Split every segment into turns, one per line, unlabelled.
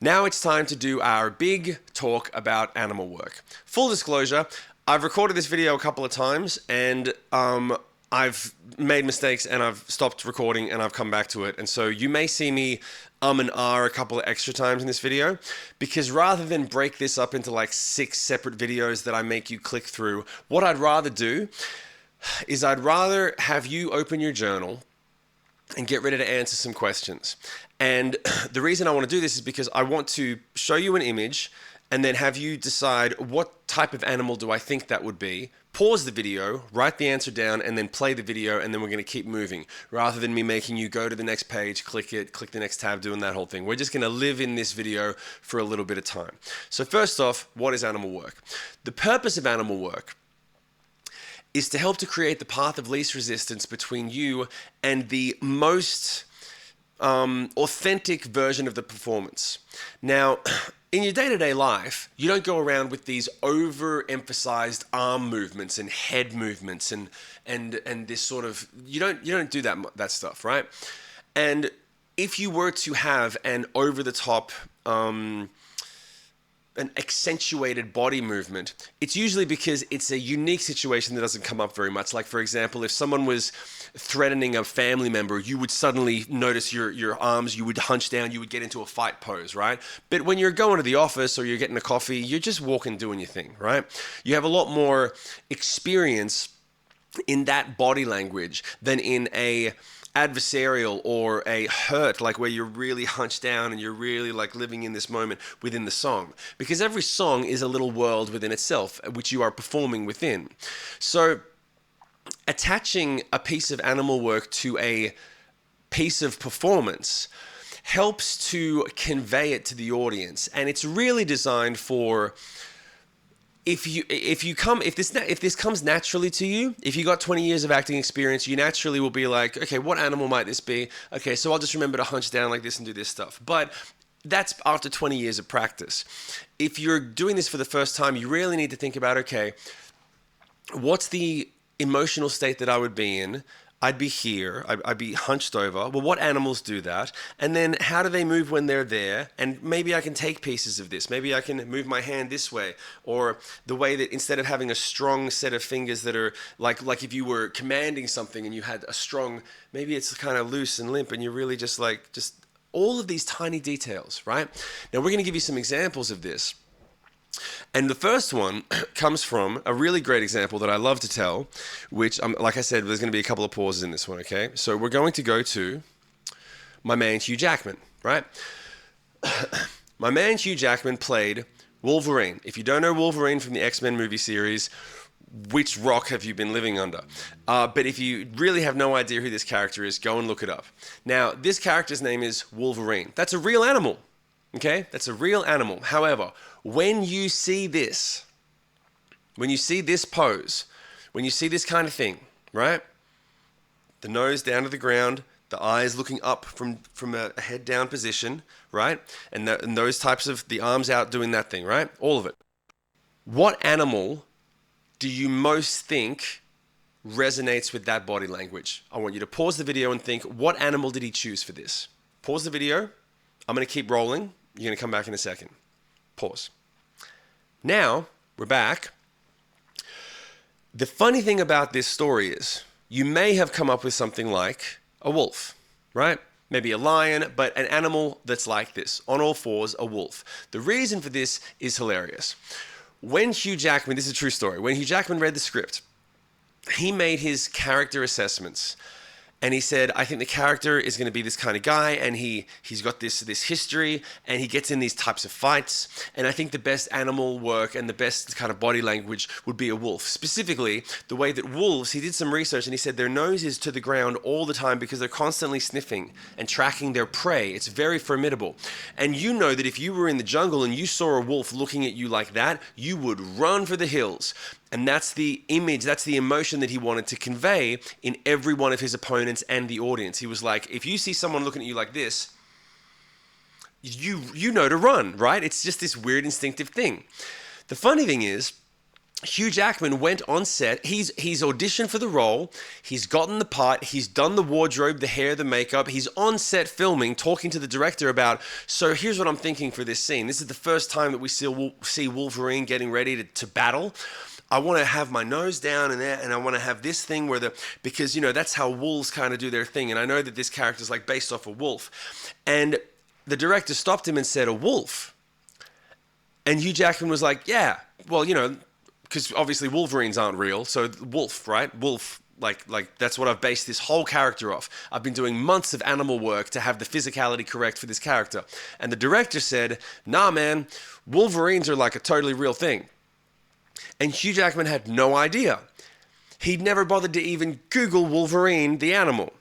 Now it's time to do our big talk about animal work. Full disclosure, I've recorded this video a couple of times and I've made mistakes and I've stopped recording and I've come back to it. And so you may see me and a couple of extra times in this video, because rather than break this up into like 6 separate videos that I make you click through, what I'd rather do is I'd rather have you open your journal and get ready to answer some questions. And the reason I want to do this is because I want to show you an image and then have you decide what type of animal do I think that would be. Pause the video, write the answer down, and then play the video, and then we're going to keep moving. Rather than me making you go to the next page, click it, click the next tab, doing that whole thing. We're just going to live in this video for a little bit of time. So first off, what is animal work? The purpose of animal work is to help to create the path of least resistance between you and the most authentic version of the performance. Now, in your day-to-day life, you don't go around with these overemphasized arm movements and head movements and this sort of, you don't do that stuff, right? And if you were to have an over-the-top an accentuated body movement, it's usually because it's a unique situation that doesn't come up very much. Like, for example, if someone was threatening a family member, you would suddenly notice your arms, you would hunch down, you would get into a fight pose, right? But when you're going to the office or you're getting a coffee, you're just walking, doing your thing, right? You have a lot more experience in that body language than in a adversarial or a hurt, like where you're really hunched down and you're really like living in this moment within the song, because every song is a little world within itself which you are performing within. So attaching a piece of animal work to a piece of performance helps to convey it to the audience, and it's really designed for if this comes naturally to you. If you got 20 years of acting experience, you naturally will be like, okay, what animal might this be? Okay, so I'll just remember to hunch down like this and do this stuff. But that's after 20 years of practice. If you're doing this for the first time, you really need to think about, okay, what's the emotional state that I would be in? I'd be here, I'd be hunched over. Well, what animals do that? And then how do they move when they're there? And maybe I can take pieces of this. Maybe I can move my hand this way, or the way that instead of having a strong set of fingers that are like if you were commanding something and you had a strong, maybe it's kind of loose and limp and you're really just all of these tiny details, right? Now we're going to give you some examples of this. And the first one comes from a really great example that I love to tell, which, like I said, there's going to be a couple of pauses in this one, okay? So we're going to go to my man Hugh Jackman, right? My man Hugh Jackman played Wolverine. If you don't know Wolverine from the X-Men movie series, which rock have you been living under? But if you really have no idea who this character is, go and look it up. Now, this character's name is Wolverine. That's a real animal. Okay, that's a real animal. However, when you see this pose, when you see this kind of thing, right? The nose down to the ground, the eyes looking up from a head down position, right? And those types of the arms out doing that thing, right? All of it. What animal do you most think resonates with that body language? I want you to pause the video and think, what animal did he choose for this? Pause the video. I'm going to keep rolling. You're going to come back in a second. Pause. Now, we're back. The funny thing about this story is you may have come up with something like a wolf, right? Maybe a lion, but an animal that's like this, on all fours, a wolf. The reason for this is hilarious. When Hugh Jackman, this is a true story, when Hugh Jackman read the script, he made his character assessments. And he said, I think the character is going to be this kind of guy, and he's got this history, and he gets in these types of fights, and I think the best animal work and the best kind of body language would be a wolf. Specifically, the way that wolves, he did some research, and he said their nose is to the ground all the time because they're constantly sniffing and tracking their prey. It's very formidable. And you know that if you were in the jungle and you saw a wolf looking at you like that, you would run for the hills. And that's the image, that's the emotion that he wanted to convey in every one of his opponents and the audience. He was like, if you see someone looking at you like this, you know to run, right? It's just this weird instinctive thing. The funny thing is, Hugh Jackman went on set. He's auditioned for the role. He's gotten the part. He's done the wardrobe, the hair, the makeup. He's on set filming, talking to the director about, so here's what I'm thinking for this scene. This is the first time that we see Wolverine getting ready to battle. I want to have my nose down and there, and I want to have this thing where because, you know, that's how wolves kind of do their thing. And I know that this character is like based off a wolf. And the director stopped him and said, a wolf? And Hugh Jackman was like, yeah, well, you know, because obviously Wolverines aren't real, so wolf, right? Wolf, like that's what I've based this whole character off. I've been doing months of animal work to have the physicality correct for this character. And the director said, nah, man, Wolverines are like a totally real thing. And Hugh Jackman had no idea. He'd never bothered to even Google Wolverine, the animal.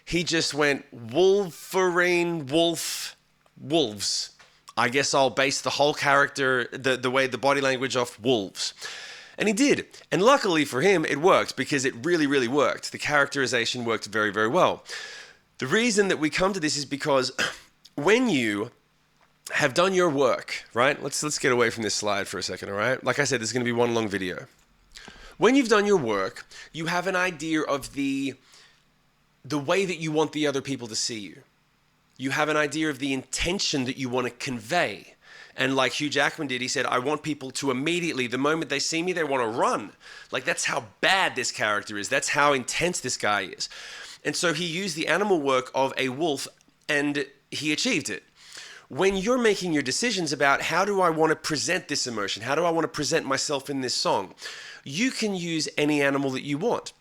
He just went, Wolverine, wolf, wolves. I guess I'll base the whole character, the way, the body language off wolves. And he did. And luckily for him, it worked because it really, really worked. The characterization worked very, very well. The reason that we come to this is because when you have done your work, right? Let's get away from this slide for a second, all right? Like I said, this is going to be one long video. When you've done your work, you have an idea of the way that you want the other people to see you. You have an idea of the intention that you want to convey. And like Hugh Jackman did, he said, I want people to immediately, the moment they see me, they want to run. Like, that's how bad this character is. That's how intense this guy is. And so he used the animal work of a wolf, and he achieved it. When you're making your decisions about how do I want to present this emotion, how do I want to present myself in this song, you can use any animal that you want.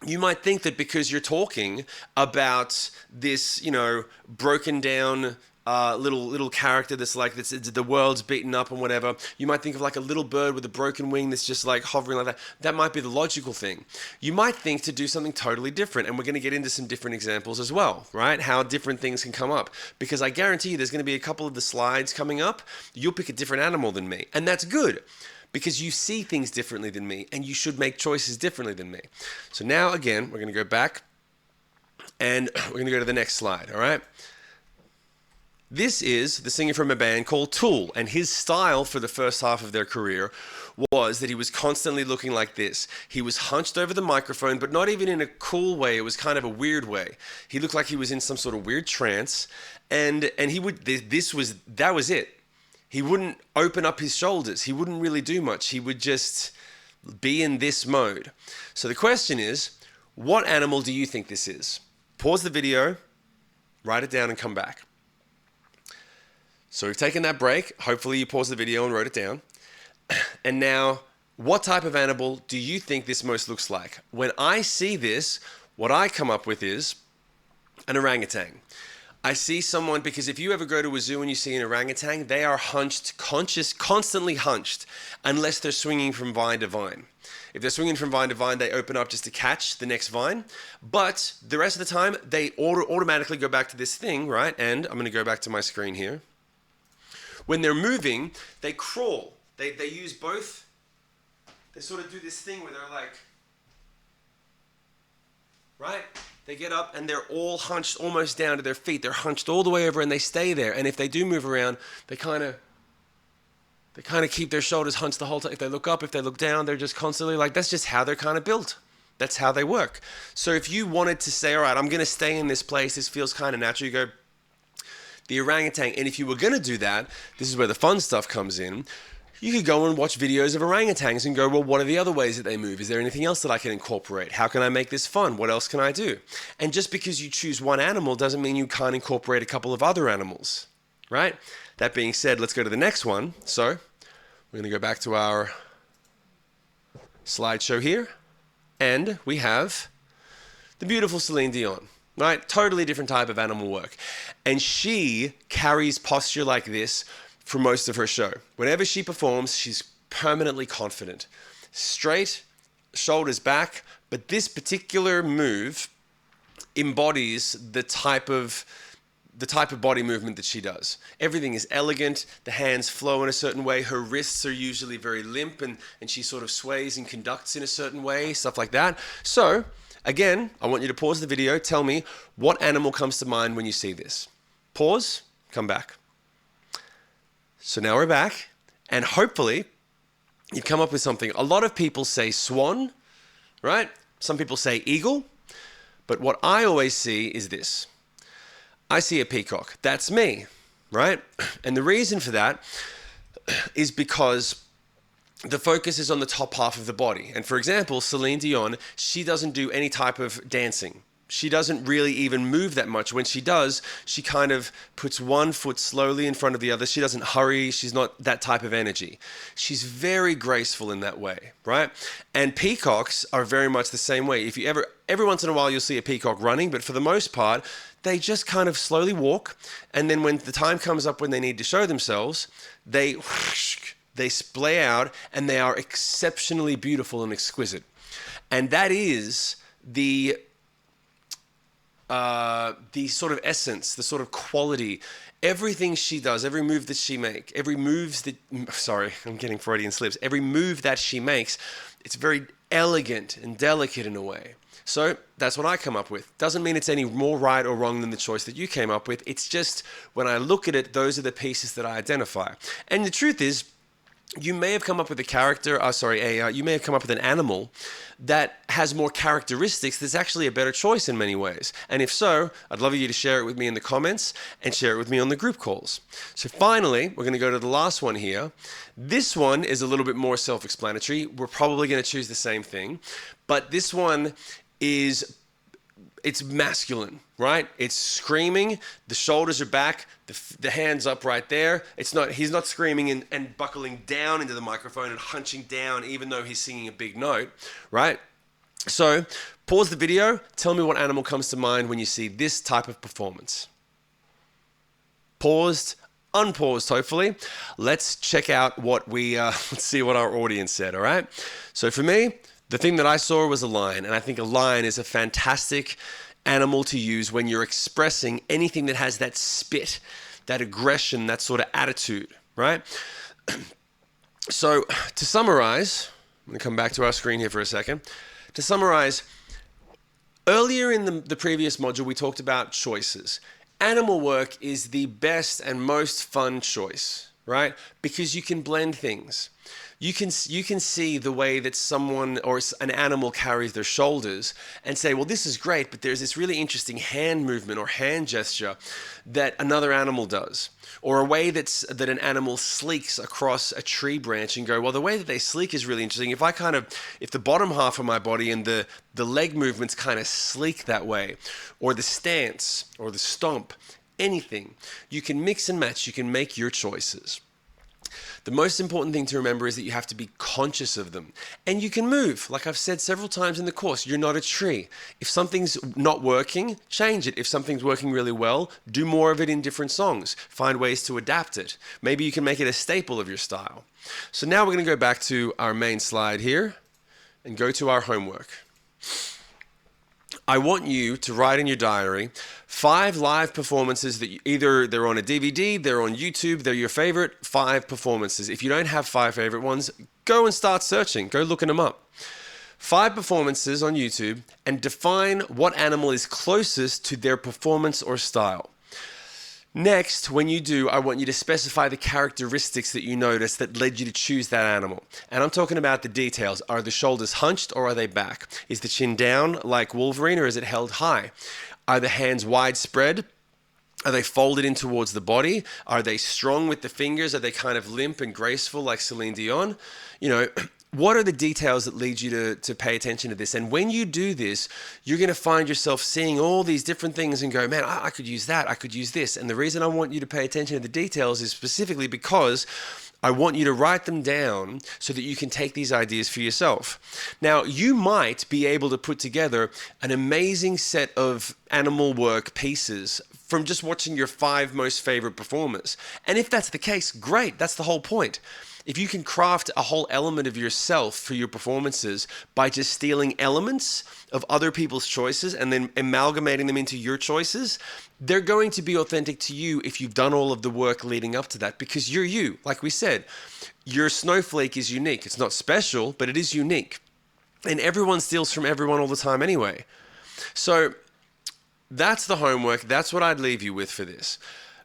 You might think that because you're talking about this, you know, broken down little character that's like the world's beaten up and whatever, you might think of like a little bird with a broken wing that's just like hovering like that. That might be the logical thing. You might think to do something totally different, and we're going to get into some different examples as well, right? How different things can come up, because I guarantee you there's going to be a couple of the slides coming up. You'll pick a different animal than me, and that's good, because you see things differently than me, and you should make choices differently than me. So now, again, we're going to go back, and we're going to go to the next slide, all right? This is the singer from a band called Tool, and his style for the first half of their career was that he was constantly looking like this. He was hunched over the microphone, but not even in a cool way. It was kind of a weird way. He looked like he was in some sort of weird trance, and he would, that was it. He wouldn't open up his shoulders. He wouldn't really do much. He would just be in this mode. So the question is, what animal do you think this is? Pause the video, write it down, and come back. So we've taken that break. Hopefully you paused the video and wrote it down. And now, what type of animal do you think this most looks like? When I see this, what I come up with is an orangutan. I see someone, because if you ever go to a zoo and you see an orangutan, they are hunched, constantly hunched, unless they're swinging from vine to vine. If they're swinging from vine to vine, they open up just to catch the next vine. But the rest of the time, they automatically go back to this thing, right? And I'm going to go back to my screen here. When they're moving, they crawl. They use both. They sort of do this thing where they're like, right? They get up and they're all hunched almost down to their feet. They're hunched all the way over and they stay there. And if they do move around, they kind of keep their shoulders hunched the whole time. If they look up, if they look down, they're just constantly like, that's just how they're kind of built. That's how they work. So if you wanted to say, all right, I'm going to stay in this place, this feels kind of natural, you go, the orangutan. And if you were going to do that, this is where the fun stuff comes in. You could go and watch videos of orangutans and go, well, what are the other ways that they move? Is there anything else that I can incorporate? How can I make this fun? What else can I do? And just because you choose one animal doesn't mean you can't incorporate a couple of other animals, right? That being said, let's go to the next one. So we're going to go back to our slideshow here. And we have the beautiful Celine Dion. Right? Totally different type of animal work. And she carries posture like this for most of her show. Whenever she performs, she's permanently confident. Straight, shoulders back, but this particular move embodies the type of body movement that she does. Everything is elegant, the hands flow in a certain way, her wrists are usually very limp, and she sort of sways and conducts in a certain way, stuff like that. So, again, I want you to pause the video. Tell me what animal comes to mind when you see this. Pause, come back. So now we're back, and hopefully you'd come up with something. A lot of people say swan, right? Some people say eagle. But what I always see is this. I see a peacock. That's me, right? And the reason for that is because the focus is on the top half of the body. And for example, Celine Dion, she doesn't do any type of dancing. She doesn't really even move that much. When she does, she kind of puts one foot slowly in front of the other. She doesn't hurry. She's not that type of energy. She's very graceful in that way, right? And peacocks are very much the same way. If you every once in a while you'll see a peacock running, but for the most part, they just kind of slowly walk. And then when the time comes up when they need to show themselves, they splay out, and they are exceptionally beautiful and exquisite. And that is the sort of essence, the sort of quality, everything she does, every move that she makes, every move that she makes, it's very elegant and delicate in a way. So that's what I come up with. Doesn't mean it's any more right or wrong than the choice that you came up with. It's just when I look at it, those are the pieces that I identify. And the truth is, you may have come up with you may have come up with an animal that has more characteristics that's actually a better choice in many ways. And if so, I'd love you to share it with me in the comments and share it with me on the group calls. So finally, we're going to go to the last one here. This one is a little bit more self-explanatory. We're probably going to choose the same thing, but this one it's masculine, right? It's screaming, the shoulders are back, the hands up right there. He's not screaming and buckling down into the microphone and hunching down even though he's singing a big note, right? So pause the video, tell me what animal comes to mind when you see this type of performance. Paused, unpaused hopefully. Let's check out let's see what our audience said, all right? So for me, the thing that I saw was a lion, and I think a lion is a fantastic animal to use when you're expressing anything that has that spit, that aggression, that sort of attitude, right? So to summarize, I'm going to come back to our screen here for a second. To summarize, earlier in the previous module, we talked about choices. Animal work is the best and most fun choice, right? Because you can blend things. You can see the way that someone or an animal carries their shoulders and say, well, this is great, but there's this really interesting hand movement or hand gesture that another animal does. Or a way that an animal sleeks across a tree branch and go, well, the way that they sleek is really interesting. If the bottom half of my body and the leg movements kind of sleek that way, or the stance or the stomp, anything, you can mix and match, you can make your choices. The most important thing to remember is that you have to be conscious of them. And you can move. Like I've said several times in the course, you're not a tree. If something's not working, change it. If something's working really well, do more of it in different songs. Find ways to adapt it. Maybe you can make it a staple of your style. So now we're going to go back to our main slide here and go to our homework. I want you to write in your diary 5 live performances that either they're on a DVD, they're on YouTube, they're your favorite 5 performances. If you don't have 5 favorite ones, go and start searching. Go looking them up. 5 performances on YouTube and define what animal is closest to their performance or style. Next, when you do, I want you to specify the characteristics that you noticed that led you to choose that animal. And I'm talking about the details. Are the shoulders hunched or are they back? Is the chin down like Wolverine or is it held high? Are the hands widespread? Are they folded in towards the body? Are they strong with the fingers? Are they kind of limp and graceful like Celine Dion? What are the details that lead you to pay attention to this? And when you do this, you're going to find yourself seeing all these different things and go, man, I could use that. I could use this. And the reason I want you to pay attention to the details is specifically because I want you to write them down so that you can take these ideas for yourself. Now, you might be able to put together an amazing set of animal work pieces from just watching your 5 most favorite performers. And if that's the case, great. That's the whole point. If you can craft a whole element of yourself for your performances by just stealing elements of other people's choices and then amalgamating them into your choices, they're going to be authentic to you if you've done all of the work leading up to that, because you're you. Like we said, your snowflake is unique. It's not special, but it is unique. And everyone steals from everyone all the time anyway. So that's the homework. That's what I'd leave you with for this.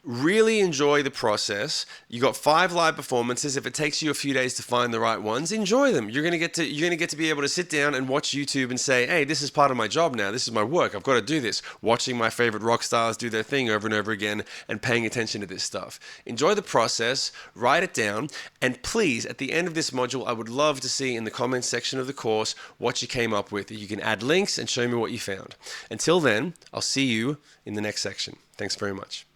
Really enjoy the process. You got 5 live performances. If it takes you a few days to find the right ones, enjoy them. You're gonna get to be able to sit down and watch YouTube and say, hey, this is part of my job now. This is my work. I've got to do this. Watching my favorite rock stars do their thing over and over again and paying attention to this stuff. Enjoy the process, write it down, and please, at the end of this module, I would love to see in the comments section of the course what you came up with. You can add links and show me what you found. Until then, I'll see you in the next section. Thanks very much.